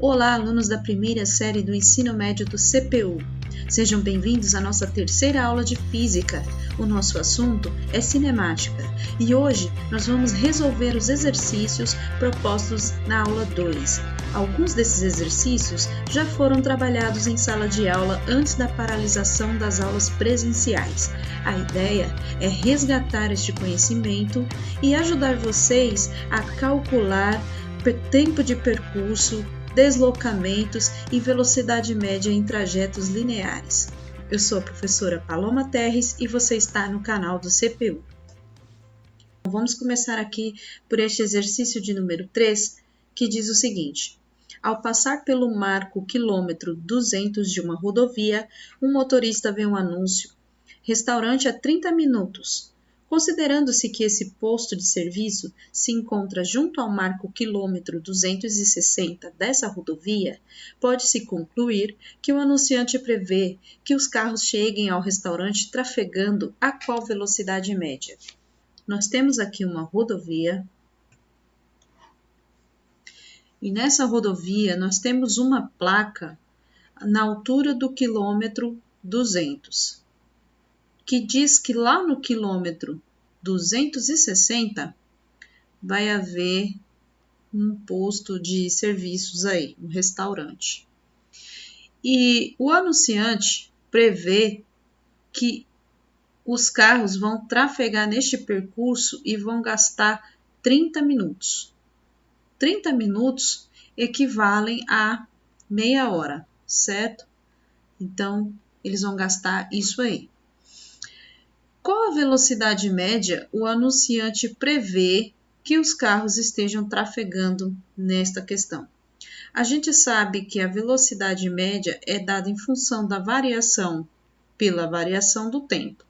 Olá, alunos da primeira série do ensino médio do CPU. Sejam bem-vindos à nossa terceira aula de Física. O nosso assunto é cinemática e hoje nós vamos resolver os exercícios propostos na aula 2. Alguns desses exercícios já foram trabalhados em sala de aula antes da paralisação das aulas presenciais. A ideia é resgatar este conhecimento e ajudar vocês a calcular tempo de percurso, deslocamentos e velocidade média em trajetos lineares. Eu sou a professora Paloma Terres e você está no canal do CPU. Vamos começar aqui por este exercício de número 3, que diz o seguinte: ao passar pelo marco quilômetro 200 de uma rodovia, um motorista vê um anúncio: restaurante a 30 minutos. Considerando-se que esse posto de serviço se encontra junto ao marco quilômetro 260 dessa rodovia, pode-se concluir que o anunciante prevê que os carros cheguem ao restaurante trafegando a qual velocidade média? Nós temos aqui uma rodovia e nessa rodovia nós temos uma placa na altura do quilômetro 200. Que diz que lá no quilômetro 260 vai haver um posto de serviços aí, um restaurante. E o anunciante prevê que os carros vão trafegar neste percurso e vão gastar 30 minutos. 30 minutos equivalem a meia hora, certo? Então, eles vão gastar isso aí. Qual a velocidade média o anunciante prevê que os carros estejam trafegando nesta questão? A gente sabe que a velocidade média é dada em função da variação pela variação do tempo.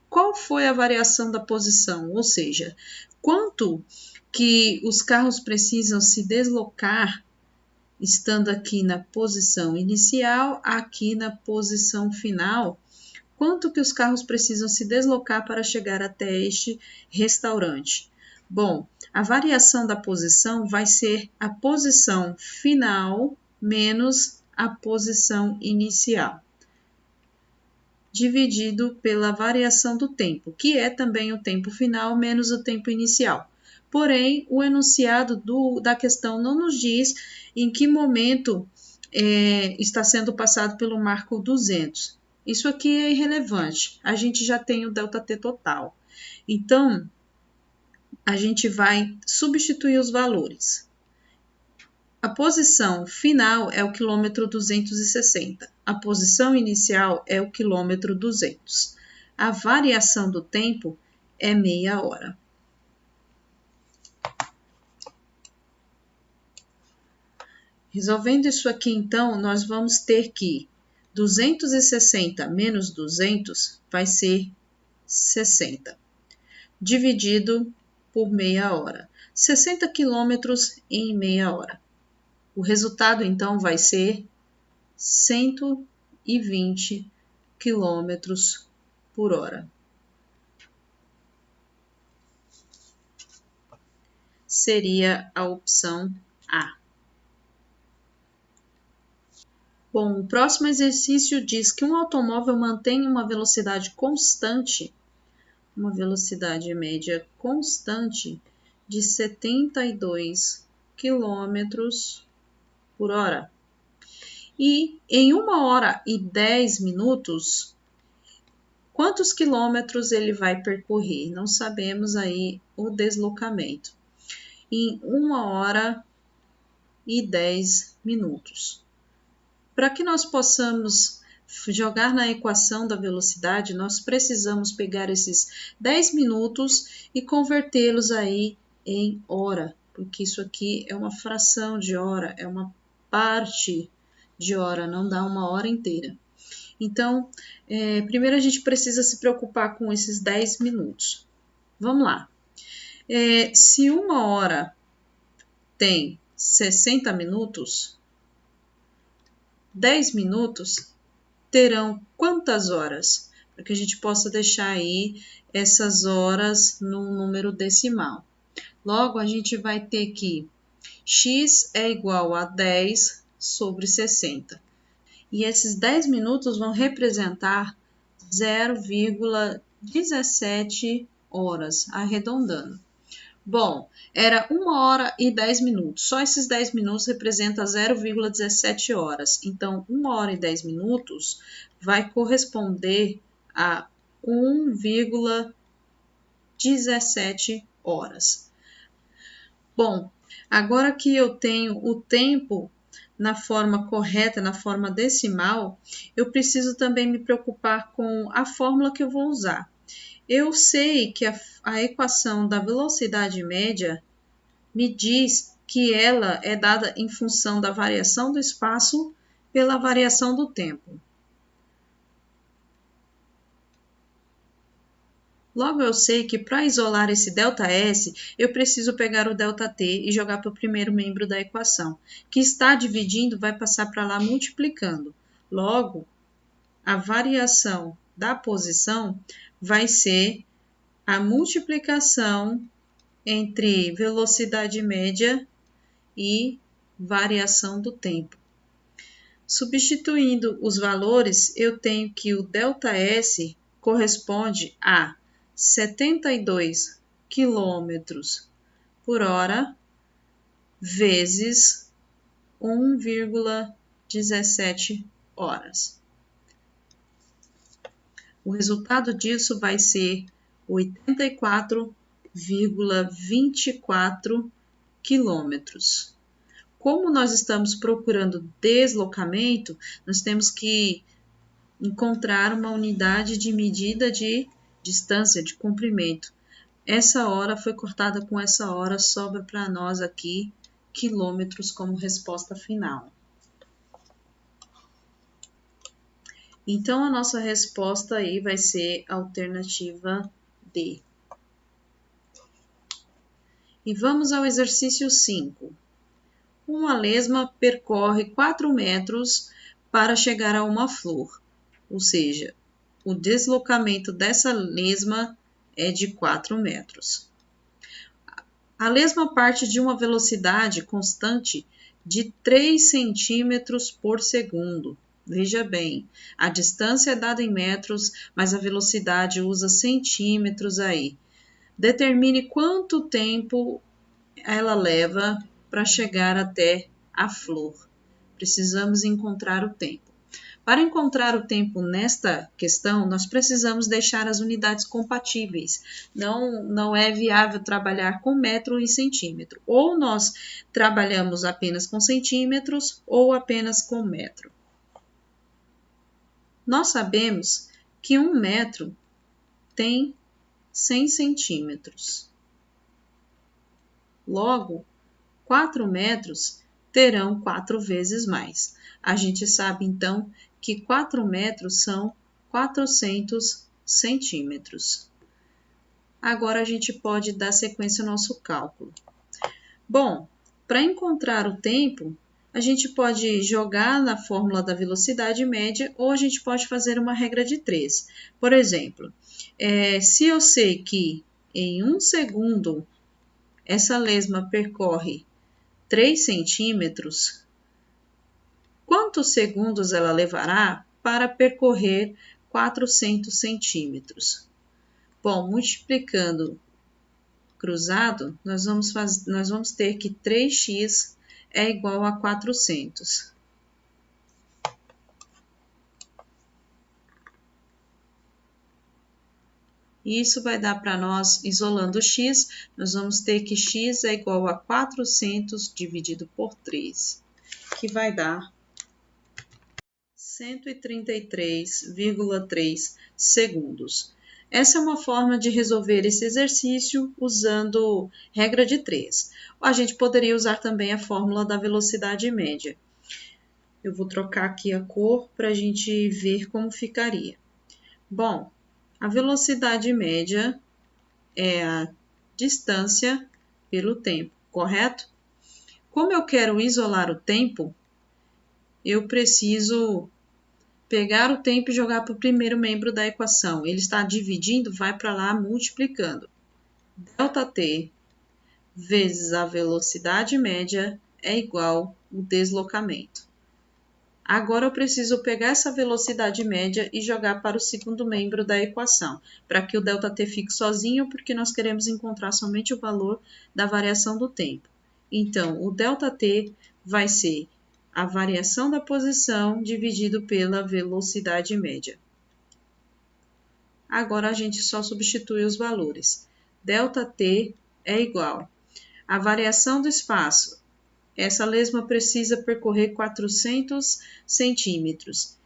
Qual foi a variação da posição? Ou seja, quanto que os carros precisam se deslocar estando aqui na posição inicial, aqui na posição final? Quanto que os carros precisam se deslocar para chegar até este restaurante? Bom, a variação da posição vai ser a posição final menos a posição inicial, dividido pela variação do tempo, que é também o tempo final menos o tempo inicial. Porém, o enunciado da questão não nos diz em que momento está sendo passado pelo marco 200. Isso aqui é irrelevante, a gente já tem o ΔT total. Então, a gente vai substituir os valores. A posição final é o quilômetro 260, a posição inicial é o quilômetro 200. A variação do tempo é meia hora. Resolvendo isso aqui, então, nós vamos ter que 260 menos 200 vai ser 60, dividido por meia hora. 60 quilômetros em meia hora. O resultado, então, vai ser 120 quilômetros por hora. Seria a opção A. Bom, o próximo exercício diz que um automóvel mantém uma velocidade constante, uma velocidade média constante de 72 km por hora. E em 1 hora e 10 minutos, quantos quilômetros ele vai percorrer? Não sabemos aí o deslocamento. Em 1 hora e 10 minutos. Para que nós possamos jogar na equação da velocidade, nós precisamos pegar esses 10 minutos e convertê-los aí em hora, porque isso aqui é uma fração de hora, é uma parte de hora, não dá uma hora inteira. Então, primeiro a gente precisa se preocupar com esses 10 minutos. Vamos lá. Se 1 hora tem 60 minutos, 10 minutos terão quantas horas? Para que a gente possa deixar aí essas horas num número decimal. Logo, a gente vai ter que X é igual a 10 sobre 60. E esses 10 minutos vão representar 0,17 horas, arredondando. Bom, era 1 hora e 10 minutos. Só esses 10 minutos representa 0,17 horas. Então, 1 hora e 10 minutos vai corresponder a 1,17 horas. Bom, agora que eu tenho o tempo na forma correta, na forma decimal, eu preciso também me preocupar com a fórmula que eu vou usar. Eu sei que a equação da velocidade média me diz que ela é dada em função da variação do espaço pela variação do tempo. Logo, eu sei que para isolar esse ΔS, eu preciso pegar o ΔT e jogar para o primeiro membro da equação, que está dividindo, vai passar para lá multiplicando. Logo, a variação da posição vai ser a multiplicação entre velocidade média e variação do tempo. Substituindo os valores, eu tenho que o ΔS corresponde a 72 quilômetros por hora vezes 1,17 horas. O resultado disso vai ser 84,24 quilômetros. Como nós estamos procurando deslocamento, nós temos que encontrar uma unidade de medida de distância, de comprimento. Essa hora foi cortada com essa hora, sobra para nós aqui quilômetros como resposta final. Então, a nossa resposta aí vai ser a alternativa D. E vamos ao exercício 5. Uma lesma percorre 4 metros para chegar a uma flor, ou seja, o deslocamento dessa lesma é de 4 metros. A lesma parte de uma velocidade constante de 3 centímetros por segundo. Veja bem, a distância é dada em metros, mas a velocidade usa centímetros aí. Determine quanto tempo ela leva para chegar até a flor. Precisamos encontrar o tempo. Para encontrar o tempo nesta questão, nós precisamos deixar as unidades compatíveis. Não é viável trabalhar com metro e centímetro. Ou nós trabalhamos apenas com centímetros ou apenas com metro. Nós sabemos que 1 metro tem 100 centímetros. Logo, 4 metros terão 4 vezes mais. A gente sabe, então, que 4 metros são 400 centímetros. Agora, a gente pode dar sequência ao nosso cálculo. Bom, para encontrar o tempo, a gente pode jogar na fórmula da velocidade média ou a gente pode fazer uma regra de 3. Por exemplo, se eu sei que em 1 segundo essa lesma percorre 3 centímetros, quantos segundos ela levará para percorrer 400 centímetros? Bom, multiplicando cruzado, nós vamos ter que 3x é igual a 400. E isso vai dar para nós, isolando x, nós vamos ter que x é igual a 400 dividido por 3, que vai dar 133,3 segundos. Essa é uma forma de resolver esse exercício usando regra de 3. A gente poderia usar também a fórmula da velocidade média. Eu vou trocar aqui a cor para a gente ver como ficaria. Bom, a velocidade média é a distância pelo tempo, correto? Como eu quero isolar o tempo, eu preciso pegar o tempo e jogar para o primeiro membro da equação. Ele está dividindo, vai para lá multiplicando. ΔT vezes a velocidade média é igual ao deslocamento. Agora eu preciso pegar essa velocidade média e jogar para o segundo membro da equação, para que o ΔT fique sozinho, porque nós queremos encontrar somente o valor da variação do tempo. Então, o ΔT vai ser a variação da posição dividido pela velocidade média. Agora a gente só substitui os valores. ΔT é igual à variação do espaço. Essa lesma precisa percorrer 400 centímetros,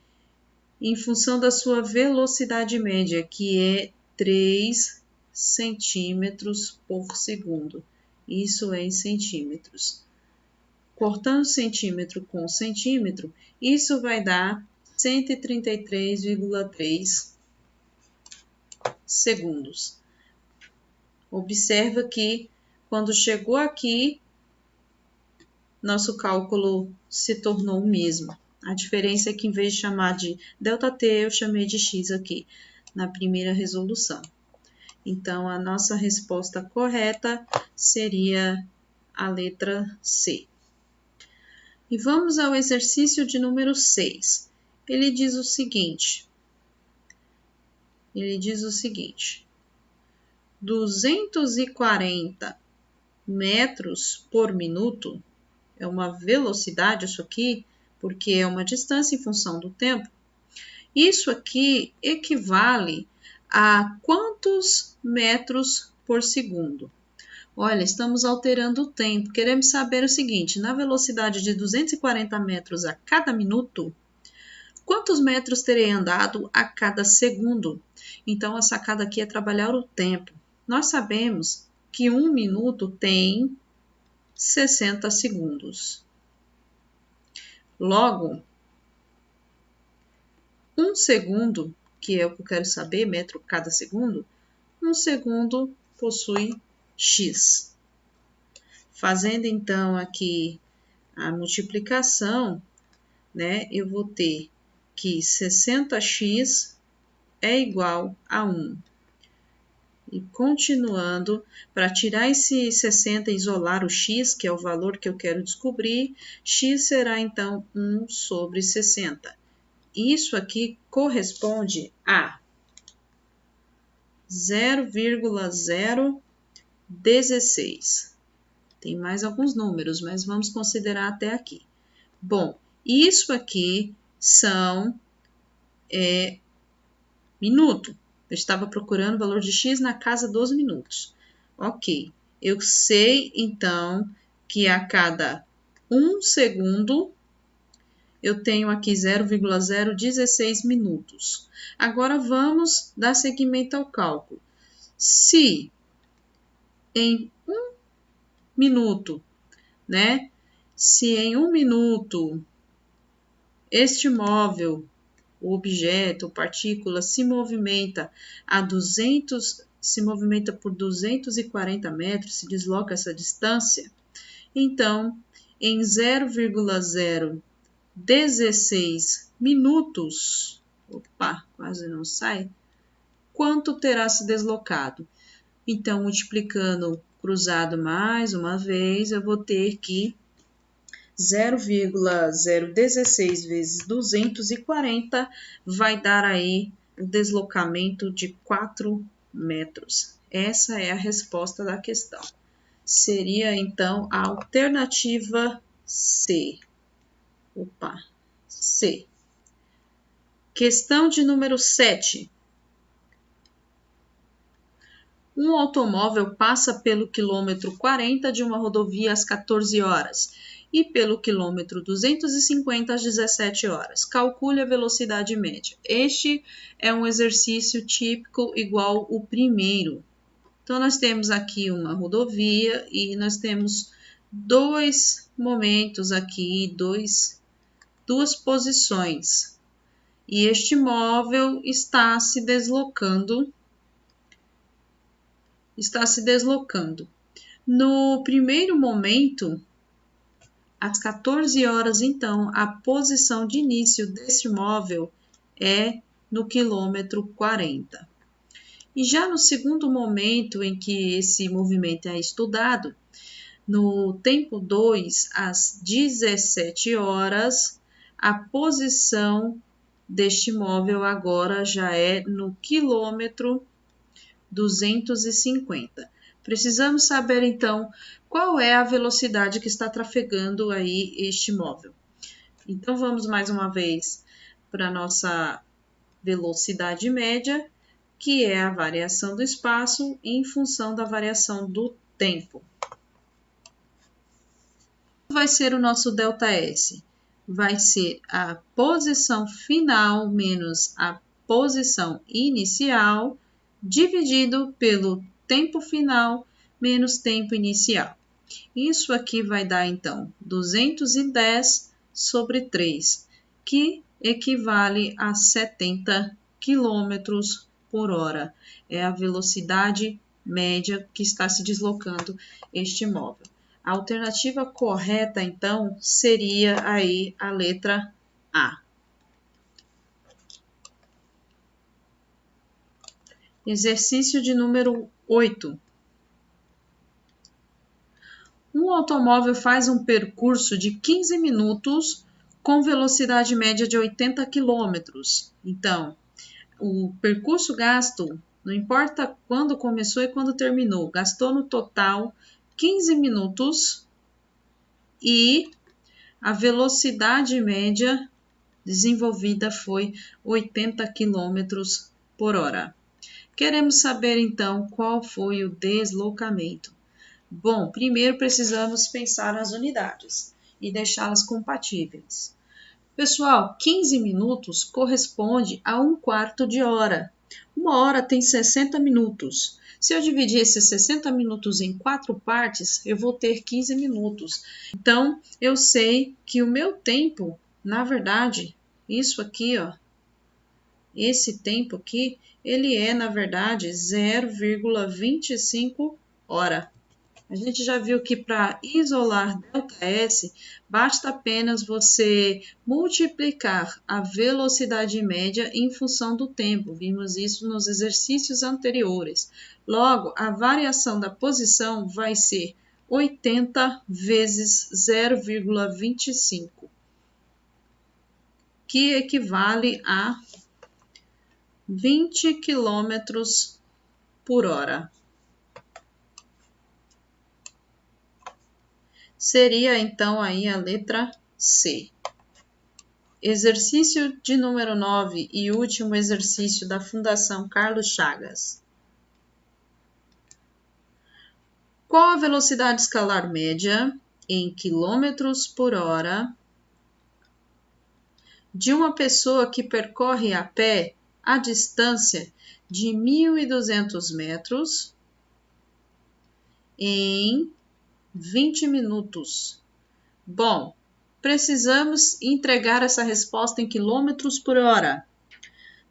em função da sua velocidade média, que é 3 centímetros por segundo. Isso é em centímetros. Cortando centímetro com centímetro, isso vai dar 133,3 segundos. Observa que quando chegou aqui, nosso cálculo se tornou o mesmo. A diferença é que, em vez de chamar de ΔT, eu chamei de x aqui, na primeira resolução. Então, a nossa resposta correta seria a letra C. E vamos ao exercício de número 6. Ele diz o seguinte. 240 metros por minuto é uma velocidade, isso aqui, porque é uma distância em função do tempo. Isso aqui equivale a quantos metros por segundo? Olha, estamos alterando o tempo. Queremos saber o seguinte, na velocidade de 240 metros a cada minuto, quantos metros terei andado a cada segundo? Então, a sacada aqui é trabalhar o tempo. Nós sabemos que 1 minuto tem 60 segundos. Logo, 1 segundo, que é o que eu quero saber, metro cada segundo, 1 segundo possui x. Fazendo então aqui a multiplicação, né, eu vou ter que 60x é igual a 1. E continuando, para tirar esse 60 e isolar o x, que é o valor que eu quero descobrir, x será então 1 sobre 60. Isso aqui corresponde a 0,016. Tem mais alguns números, mas vamos considerar até aqui. Bom, isso aqui são minuto. Eu estava procurando o valor de x na casa dos minutos. Ok, eu sei então que a cada 1 segundo eu tenho aqui 0,016 minutos. Agora vamos dar seguimento ao cálculo. Se em 1 minuto, né? Se em 1 minuto este móvel, o objeto, a partícula se movimenta por 240 metros, se desloca essa distância, então em 0,016 minutos, quase não sai, quanto terá se deslocado? Então, multiplicando cruzado mais uma vez, eu vou ter que 0,016 vezes 240 vai dar aí o deslocamento de 4 metros. Essa é a resposta da questão. Seria, então, a alternativa C. C. Questão de número 7. Um automóvel passa pelo quilômetro 40 de uma rodovia às 14 horas e pelo quilômetro 250 às 17 horas. Calcule a velocidade média. Este é um exercício típico igual o primeiro. Então, nós temos aqui uma rodovia e nós temos dois momentos aqui, duas posições. E este móvel está se deslocando. No primeiro momento, às 14 horas, então, a posição de início deste móvel é no quilômetro 40. E já no segundo momento em que esse movimento é estudado, no tempo 2, às 17 horas, a posição deste móvel agora já é no quilômetro 250. Precisamos saber, então, qual é a velocidade que está trafegando aí este móvel. Então, vamos mais uma vez para a nossa velocidade média, que é a variação do espaço em função da variação do tempo. Vai ser o nosso ΔS? Vai ser a posição final menos a posição inicial, dividido pelo tempo final menos tempo inicial. Isso aqui vai dar, então, 210 sobre 3, que equivale a 70 km por hora. É a velocidade média que está se deslocando este móvel. A alternativa correta, então, seria aí a letra A. Exercício de número 8. Um automóvel faz um percurso de 15 minutos com velocidade média de 80 km. Então, o percurso gasto, não importa quando começou e quando terminou, gastou no total 15 minutos e a velocidade média desenvolvida foi 80 km por hora. Queremos saber, então, qual foi o deslocamento. Bom, primeiro precisamos pensar nas unidades e deixá-las compatíveis. Pessoal, 15 minutos corresponde a 1/4 de hora. Uma hora tem 60 minutos. Se eu dividir esses 60 minutos em 4 partes, eu vou ter 15 minutos. Então, eu sei que o meu tempo, na verdade, isso aqui, ó, esse tempo aqui, ele é, na verdade, 0,25 hora. A gente já viu que para isolar ΔS, basta apenas você multiplicar a velocidade média em função do tempo. Vimos isso nos exercícios anteriores. Logo, a variação da posição vai ser 80 vezes 0,25, que equivale a 20 km por hora. Seria então aí a letra C. Exercício de número 9 e último exercício da Fundação Carlos Chagas. Qual a velocidade escalar média em quilômetros por hora de uma pessoa que percorre a pé a distância de 1.200 metros em 20 minutos? Bom, precisamos entregar essa resposta em quilômetros por hora.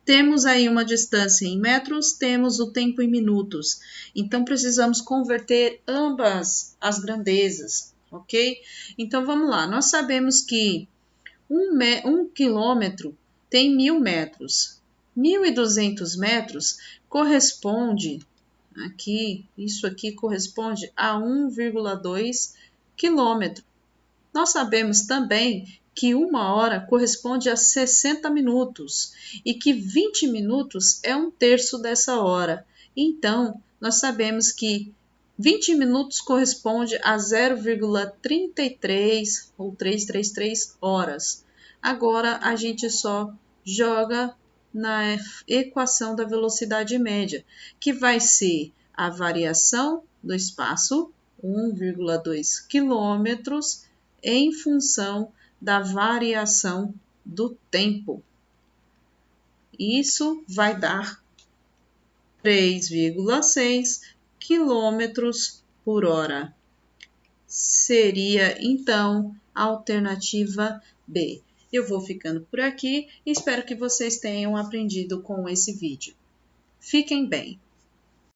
Temos aí uma distância em metros, temos o tempo em minutos. Então, precisamos converter ambas as grandezas, ok? Então, vamos lá. Nós sabemos que um quilômetro tem 1.000 metros. 1.200 metros corresponde, isso aqui corresponde a 1,2 quilômetro. Nós sabemos também que 1 hora corresponde a 60 minutos e que 20 minutos é 1/3 dessa hora. Então, nós sabemos que 20 minutos corresponde a 0,33 ou 333 horas. Agora, a gente só joga na equação da velocidade média, que vai ser a variação do espaço, 1,2 quilômetros, em função da variação do tempo. Isso vai dar 3,6 quilômetros por hora. Seria, então, a alternativa B. Eu vou ficando por aqui e espero que vocês tenham aprendido com esse vídeo. Fiquem bem!